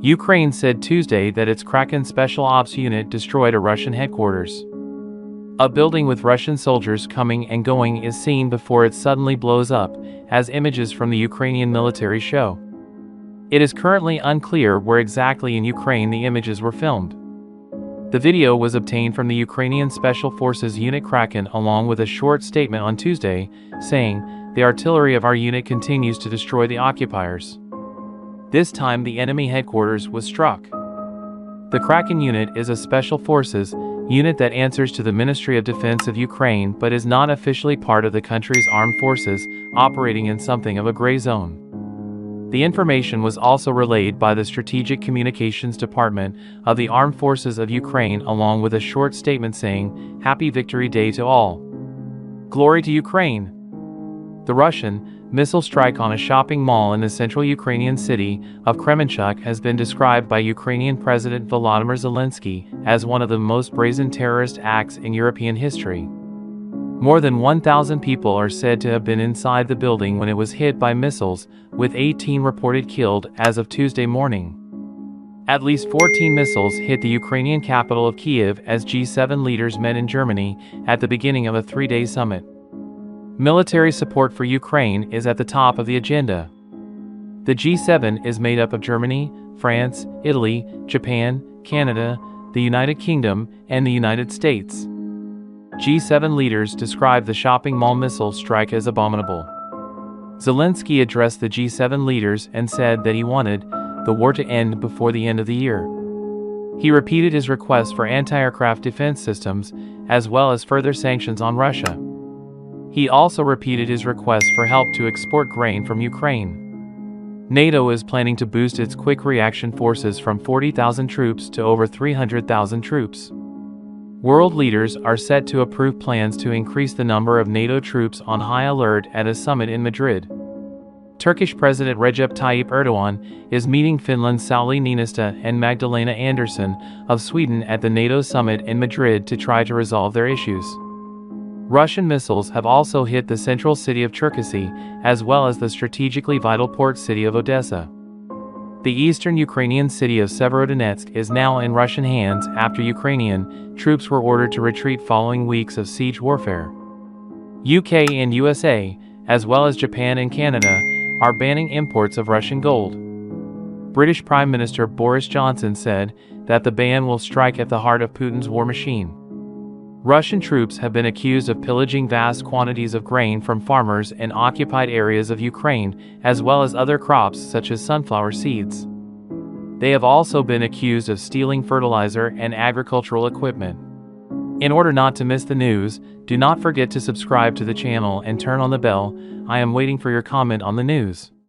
Ukraine said Tuesday that its Kraken Special Ops unit destroyed a Russian headquarters. A building with Russian soldiers coming and going is seen before it suddenly blows up, as images from the Ukrainian military show. It is currently unclear where exactly in Ukraine the images were filmed. The video was obtained from the Ukrainian Special Forces unit Kraken along with a short statement on Tuesday, saying, "The artillery of our unit continues to destroy the occupiers." This time the enemy headquarters was struck. The Kraken unit is a Special Forces unit that answers to the Ministry of Defense of Ukraine but is not officially part of the country's armed forces, operating in something of a gray zone. The information was also relayed by the Strategic Communications Department of the Armed Forces of Ukraine along with a short statement saying, "Happy Victory Day to all. Glory to Ukraine." The Russian missile strike on a shopping mall in the central Ukrainian city of Kremenchuk has been described by Ukrainian President Volodymyr Zelensky as one of the most brazen terrorist acts in European history. More than 1,000 people are said to have been inside the building when it was hit by missiles, with 18 reported killed as of Tuesday morning. At least 14 missiles hit the Ukrainian capital of Kyiv as G7 leaders met in Germany at the beginning of a three-day summit. Military support for Ukraine is at the top of the agenda. The G7 is made up of Germany, France, Italy, Japan, Canada, the United Kingdom, and the United States. G7 leaders described the shopping mall missile strike as abominable. Zelensky addressed the G7 leaders and said that he wanted the war to end before the end of the year. He repeated his request for anti-aircraft defense systems, as well as further sanctions on Russia. He also repeated his request for help to export grain from Ukraine. NATO is planning to boost its quick reaction forces from 40,000 troops to over 300,000 troops. World leaders are set to approve plans to increase the number of NATO troops on high alert at a summit in Madrid. Turkish President Recep Tayyip Erdogan is meeting Finland's Sauli Niinistö and Magdalena Andersson of Sweden at the NATO summit in Madrid to try to resolve their issues. Russian missiles have also hit the central city of Cherkasy, as well as the strategically vital port city of Odessa. The eastern Ukrainian city of Severodonetsk is now in Russian hands after Ukrainian troops were ordered to retreat following weeks of siege warfare. UK and USA, as well as Japan and Canada, are banning imports of Russian gold. British Prime Minister Boris Johnson said that the ban will strike at the heart of Putin's war machine. Russian troops have been accused of pillaging vast quantities of grain from farmers in occupied areas of Ukraine, as well as other crops such as sunflower seeds. They have also been accused of stealing fertilizer and agricultural equipment. In order not to miss the news, do not forget to subscribe to the channel and turn on the bell. I am waiting for your comment on the news.